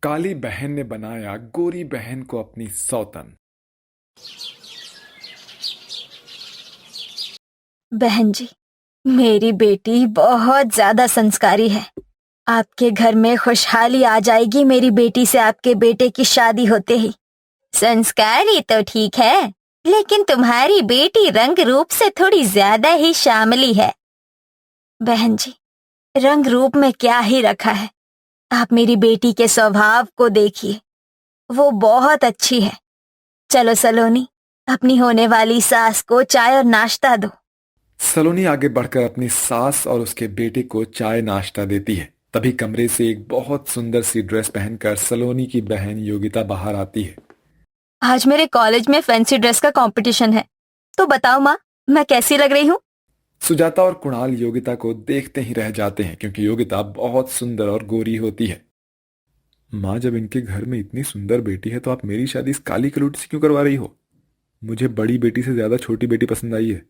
काली बहन ने बनाया गोरी बहन को अपनी सौतन। बहन जी, मेरी बेटी बहुत ज्यादा संस्कारी है। आपके घर में खुशहाली आ जाएगी मेरी बेटी से आपके बेटे की शादी होते ही। संस्कारी तो ठीक है, लेकिन तुम्हारी बेटी रंग रूप से थोड़ी ज्यादा ही शामली है। बहन जी, रंग रूप में क्या ही रखा है, आप मेरी बेटी के स्वभाव को देखिए, वो बहुत अच्छी है। चलो सलोनी, अपनी होने वाली सास को चाय और नाश्ता दो। सलोनी आगे बढ़कर अपनी सास और उसके बेटे को चाय नाश्ता देती है। तभी कमरे से एक बहुत सुंदर सी ड्रेस पहनकर सलोनी की बहन योगिता बाहर आती है। आज मेरे कॉलेज में फैंसी ड्रेस का कंपटीशन है, तो बताओ माँ, मैं कैसी लग रही हूँ? सुजाता और कुणाल योगिता को देखते ही रह जाते हैं क्योंकि योगिता बहुत सुंदर और गोरी होती है। माँ, जब इनके घर में इतनी सुंदर बेटी है तो आप मेरी शादी इस काली कलूटी से क्यों करवा रही हो? मुझे बड़ी बेटी से ज्यादा छोटी बेटी पसंद आई है।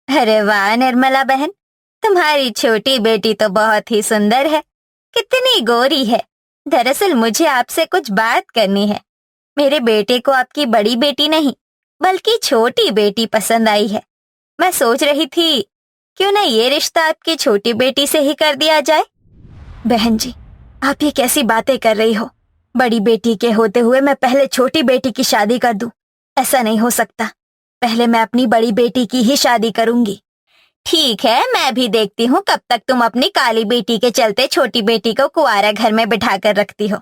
अरे वाह निर्मला बहन, तुम्हारी छोटी बेटी तो बहुत ही सुंदर है, कितनी गोरी है। दरअसल मुझे आपसे कुछ बात करनी है। मेरे बेटे को आपकी बड़ी बेटी नहीं, बल्कि छोटी बेटी पसंद आई है। मैं सोच रही थी क्यों ना ये रिश्ता आपकी छोटी बेटी से ही कर दिया जाए। बहन जी, आप ये कैसी बातें कर रही हो? बड़ी बेटी के होते हुए मैं पहले छोटी बेटी की शादी कर दूं? ऐसा नहीं हो सकता। पहले मैं अपनी बड़ी बेटी की ही शादी करूंगी। ठीक है, मैं भी देखती हूँ कब तक तुम अपनी काली बेटी के चलते छोटी बेटी को कुंवारा घर में बिठा कर रखती हो।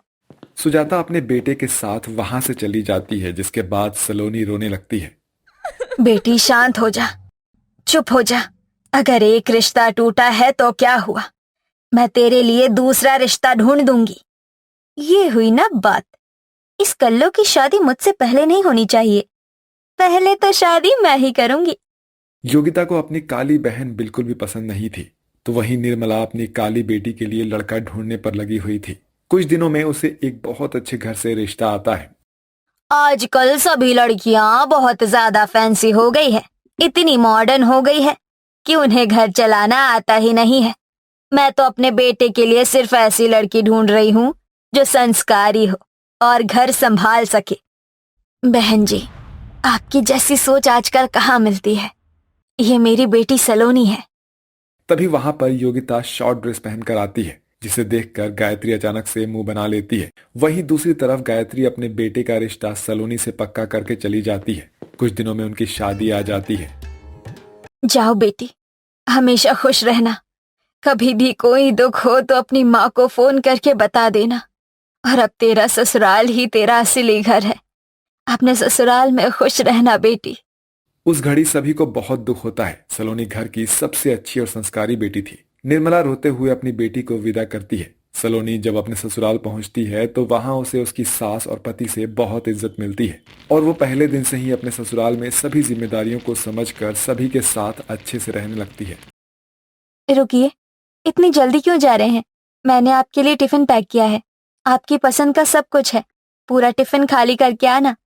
सुजाता अपने बेटे के साथ वहां से चली जाती है, जिसके बाद सलोनी रोने लगती है। बेटी शांत हो जा, चुप हो जा। अगर एक रिश्ता टूटा है तो क्या हुआ, मैं तेरे लिए दूसरा रिश्ता ढूंढ दूंगी। ये हुई ना बात। इस कल्लो की शादी मुझसे पहले नहीं होनी चाहिए। पहले तो शादी मैं ही करूंगी। योगिता को अपनी काली बहन बिल्कुल भी पसंद नहीं थी, तो वहीं निर्मला अपनी काली बेटी के लिए लड़का ढूंढने पर लगी हुई थी। कुछ दिनों में उसे एक बहुत अच्छे घर से रिश्ता आता है। आजकल सभी लड़कियां बहुत ज्यादा फैंसी हो गई है, इतनी मॉडर्न हो गई है कि उन्हें घर चलाना आता ही नहीं है। मैं तो अपने बेटे के लिए सिर्फ ऐसी लड़की ढूंढ रही हूँ जो संस्कारी हो और घर संभाल सके। बहन जी, आपकी जैसी सोच आजकल कहाँ मिलती है। ये मेरी बेटी सलोनी है। तभी वहां पर योगिता शॉर्ट ड्रेस पहनकर आती है, जिसे देखकर गायत्री अचानक से मुंह बना लेती है। वहीं दूसरी तरफ गायत्री अपने बेटे का रिश्ता सलोनी से पक्का करके चली जाती है। कुछ दिनों में उनकी शादी आ जाती है। जाओ बेटी, हमेशा खुश रहना। कभी भी कोई दुख हो तो अपनी माँ को फोन करके बता देना। और अब तेरा ससुराल ही तेरा असली घर है। अपने ससुराल में खुश रहना बेटी। उस घड़ी सभी को बहुत दुख होता है। सलोनी घर की सबसे अच्छी और संस्कारी बेटी थी। निर्मला रोते हुए अपनी बेटी को विदा करती है। सलोनी जब अपने ससुराल पहुंचती है तो वहां उसे उसकी सास और पति से बहुत इज्जत मिलती है और वो पहले दिन से ही अपने ससुराल में सभी जिम्मेदारियों को समझकर सभी के साथ अच्छे से रहने लगती है। रुकिए, इतनी जल्दी क्यों जा रहे हैं? मैंने आपके लिए टिफिन पैक किया है, आपकी पसंद का सब कुछ है। पूरा टिफिन खाली करके आना।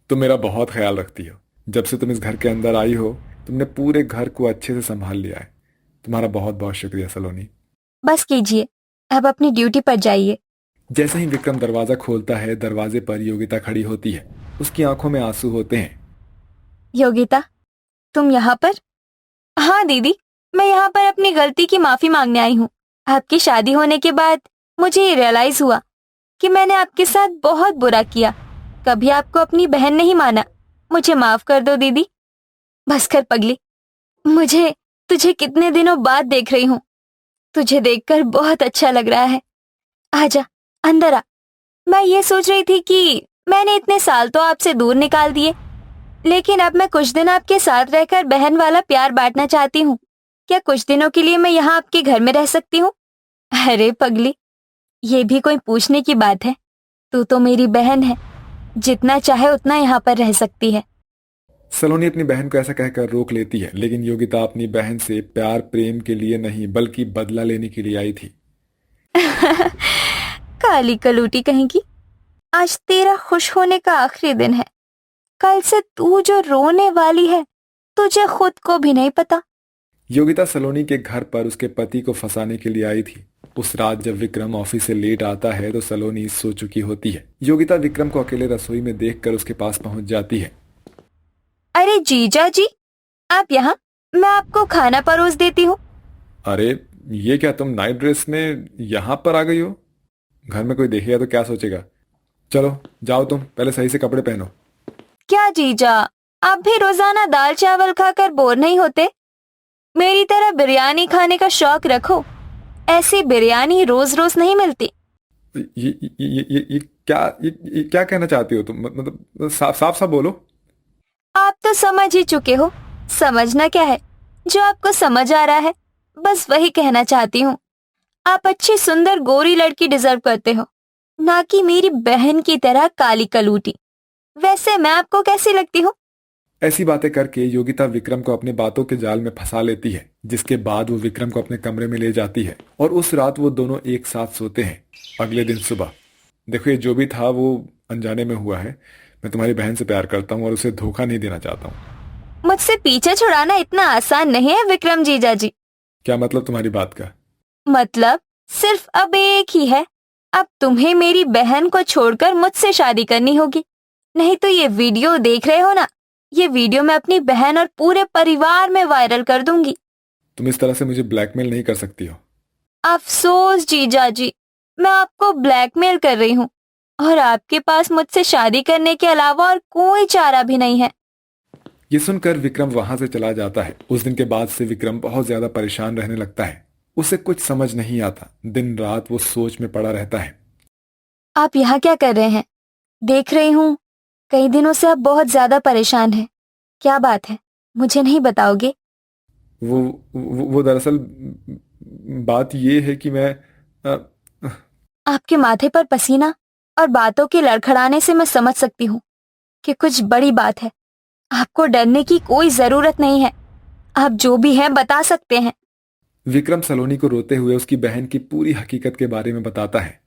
तुम मेरा बहुत ख्याल रखती हो। जब से तुम इस घर के अंदर आई हो, तुमने पूरे घर को अच्छे से संभाल लिया है। तुम्हारा बहुत बहुत शुक्रिया सलोनी। बस कीजिए, अब अपनी ड्यूटी पर जाइए। जैसे ही विक्रम दरवाजा खोलता है, दरवाजे पर योगिता खड़ी होती है। उसकी आंखों में आंसू होते हैं। योगिता, तुम यहाँ पर? हाँ दीदी, मैं यहाँ पर अपनी गलती की माफी मांगने आई हूँ। आपकी शादी होने के बाद मुझे ये रियलाइज हुआ कि मैंने आपके साथ बहुत बुरा किया। कभी आपको अपनी बहन नहीं माना। मुझे माफ कर दो दीदी। बस कर पगली, मुझे तुझे कितने दिनों बाद देख रही हूँ। तुझे देखकर बहुत अच्छा लग रहा है। आजा, अंदर आ। मैं ये सोच रही थी कि मैंने इतने साल तो आपसे दूर निकाल दिए, लेकिन अब मैं कुछ दिन आपके साथ रहकर बहन वाला प्यार बांटना चाहती हूँ। क्या कुछ दिनों के लिए मैं यहाँ आपके घर में रह सकती हूँ? अरे पगली, ये भी कोई पूछने की बात है? तू तो मेरी बहन है, जितना चाहे उतना यहाँ पर रह सकती है। सलोनी अपनी बहन को ऐसा कहकर रोक लेती है, लेकिन योगिता अपनी बहन से प्यार प्रेम के लिए नहीं बल्कि बदला लेने के लिए आई थी। काली कलूटी कहीं की, आज तेरा खुश होने का आखिरी दिन है। कल से तू जो रोने वाली है, तुझे खुद को भी नहीं पता। योगिता सलोनी के घर पर उसके पति को फंसाने के लिए आई थी। उस रात जब विक्रम ऑफिस से लेट आता है तो सलोनी सो चुकी होती है। योगिता विक्रम को अकेले रसोई में देखकर उसके पास पहुंच जाती है। अरे जीजा जी, आप यहाँ, मैं आपको खाना परोस देती हूँ। अरे ये क्या, तुम नाइट ड्रेस में यहाँ पर आ गई हो? घर में कोई देखेगा तो क्या सोचेगा? चलो जाओ, तुम पहले सही से कपड़े पहनो। क्या जीजा, आप भी रोजाना दाल चावल खाकर बोर नहीं होते? मेरी तरह बिरयानी खाने का शौक रखो। ऐसी बिरयानी रोज रोज नहीं मिलती। ये क्या कहना चाहती हो तुम? मतलब साफ साफ सा बोलो। आप तो समझ ही चुके हो। समझना क्या है, जो आपको समझ आ रहा है बस वही कहना चाहती हूँ। आप अच्छी सुंदर गोरी लड़की डिजर्व करते हो, ना कि मेरी बहन की तरह काली कलूटी। वैसे मैं आपको कैसी लगती हूँ? ऐसी बातें करके योगिता विक्रम को अपने बातों के जाल में फंसा लेती है, जिसके बाद वो विक्रम को अपने कमरे में ले जाती है और उस रात वो दोनों एक साथ सोते हैं। अगले दिन सुबह, देखो ये जो भी था वो अनजाने में हुआ है। मैं तुम्हारी बहन से प्यार करता हूँ और उसे धोखा नहीं देना चाहता हूँ। मुझसे पीछे छुड़ाना इतना आसान नहीं है विक्रम जीजा जी। क्या मतलब तुम्हारी बात का? मतलब सिर्फ अब एक ही है। अब तुम्हें मेरी बहन को छोड़कर मुझसे शादी करनी होगी, नहीं तो ये वीडियो देख रहे हो ना, ये वीडियो मैं अपनी बहन और पूरे परिवार में वायरल कर दूंगी। तुम इस तरह से मुझे ब्लैकमेल नहीं कर सकती हो। अफसोस जीजा जी, मैं आपको ब्लैकमेल कर रही हूँ और आपके पास मुझसे शादी करने के अलावा और कोई चारा भी नहीं है। ये सुनकर विक्रम वहां से चला जाता है। उस दिन के बाद से विक्रम बहुत ज्यादा परेशान रहने लगता है। उसे कुछ समझ नहीं आता। दिन रात वो सोच में पड़ा रहता है। आप यहाँ क्या कर रहे हैं? देख रही हूँ कई दिनों से आप बहुत ज्यादा परेशान हैं। क्या बात है, मुझे नहीं बताओगे? वो दरअसल बात ये है कि मैं आपके माथे पर पसीना और बातों के लड़खड़ाने से मैं समझ सकती हूँ कि कुछ बड़ी बात है। आपको डरने की कोई जरूरत नहीं है, आप जो भी हैं बता सकते हैं। विक्रम सलोनी को रोते हुए उसकी बहन की पूरी हकीकत के बारे में बताता है।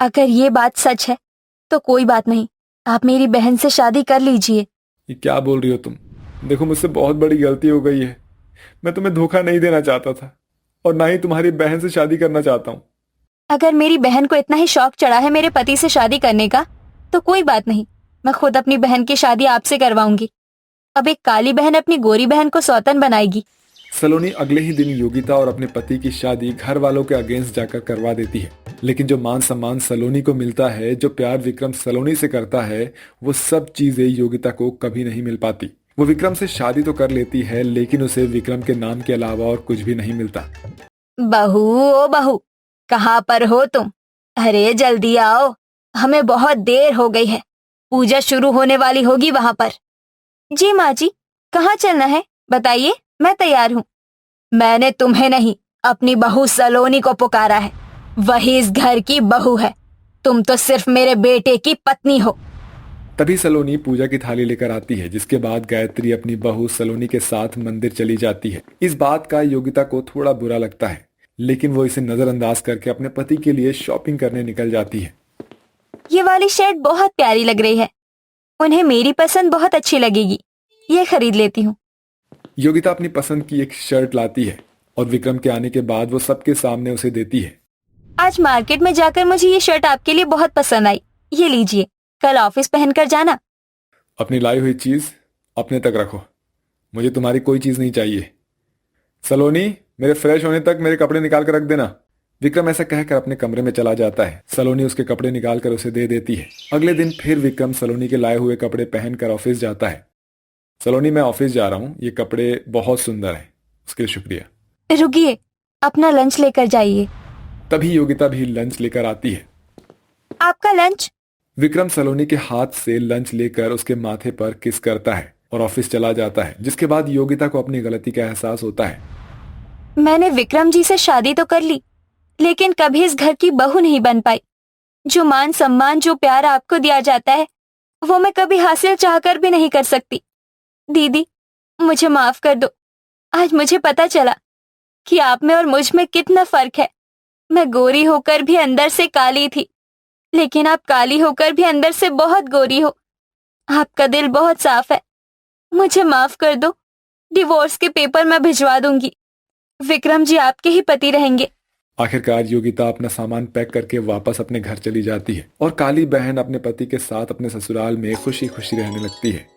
अगर ये बात सच है तो कोई बात नहीं, आप मेरी बहन से शादी कर लीजिए। ये क्या बोल रही हो तुम? देखो मुझसे बहुत बड़ी गलती हो गई है। मैं तुम्हें धोखा नहीं देना चाहता था और ना ही तुम्हारी बहन से शादी करना चाहता हूँ। अगर मेरी बहन को इतना ही शौक चढ़ा है मेरे पति से शादी करने का तो कोई बात नहीं, मैं खुद अपनी बहन की शादी आपसे करवाऊंगी। अब एक काली बहन अपनी गोरी बहन को सौतन बनाएगी। सलोनी अगले ही दिन योगिता और अपने पति की शादी घर वालों के अगेंस्ट जाकर करवा देती है। लेकिन जो मान सम्मान सलोनी को मिलता है, जो प्यार विक्रम सलोनी से करता है, वो सब चीजें योगिता को कभी नहीं मिल पाती। वो विक्रम से शादी तो कर लेती है लेकिन उसे विक्रम के नाम के अलावा और कुछ भी नहीं मिलता। बहू ओ बहू, कहाँ पर हो तुम? अरे जल्दी आओ, हमें बहुत देर हो गई है, पूजा शुरू होने वाली होगी वहां पर। जी माँ जी, कहाँ चलना है बताइए, मैं तैयार हूँ। मैंने तुम्हें नहीं, अपनी बहू सलोनी को पुकारा है। वही इस घर की बहू है, तुम तो सिर्फ मेरे बेटे की पत्नी हो। तभी सलोनी पूजा की थाली लेकर आती है, जिसके बाद गायत्री अपनी बहू सलोनी के साथ मंदिर चली जाती है। इस बात का योगिता को थोड़ा बुरा लगता है, लेकिन वो इसे नजरअंदाज करके अपने पति के लिए शॉपिंग करने निकल जाती है। ये वाली शर्ट बहुत प्यारी लग रही है, उन्हें मेरी पसंद बहुत अच्छी लगेगी, ये खरीद लेती हूँ। योगिता अपनी पसंद की एक शर्ट लाती है और विक्रम के आने के बाद वो सबके सामने उसे देती है। आज मार्केट में जाकर मुझे ये शर्ट आपके लिए बहुत पसंद आई, ये लीजिए, कल ऑफिस पहनकर जाना। अपनी लाई हुई चीज अपने तक रखो, मुझे तुम्हारी कोई चीज नहीं चाहिए। सलोनी, मेरे फ्रेश होने तक मेरे कपड़े निकाल कर रख देना। विक्रम ऐसा कहकर अपने कमरे में चला जाता है। सलोनी उसके कपड़े निकाल कर उसे दे देती है। अगले दिन फिर विक्रम सलोनी के लाए हुए कपड़े पहनकर ऑफिस जाता है। सलोनी, मैं ऑफिस जा रहा हूँ, ये कपड़े बहुत सुंदर हैं, उसके लिए शुक्रिया। रुकिए, अपना लंच लेकर जाइए। तभी योगिता भी लंच लेकर आती है। आपका लंच? विक्रम सलोनी के हाथ से लंच लेकर उसके माथे पर किस करता है और ऑफिस चला जाता है, जिसके बाद योगिता को अपनी गलती का एहसास होता है। मैंने विक्रम जी से शादी तो कर ली, लेकिन कभी इस घर की बहू नहीं बन पाई। जो मान सम्मान, जो प्यार आपको दिया जाता है, वो मैं कभी हासिल चाहकर भी नहीं कर सकती। दीदी, मुझे माफ कर दो। आज मुझे पता चला कि आप में और मुझ में कितना फर्क है। मैं गोरी होकर भी अंदर से काली थी, लेकिन आप काली होकर भी अंदर से बहुत गोरी हो। आपका दिल बहुत साफ है, मुझे माफ कर दो। डिवोर्स के पेपर मैं भिजवा दूंगी। विक्रम जी आपके ही पति रहेंगे। आखिरकार योगिता अपना सामान पैक करके वापस अपने घर चली जाती है और काली बहन अपने पति के साथ अपने ससुराल में खुशी खुशी रहने लगती है।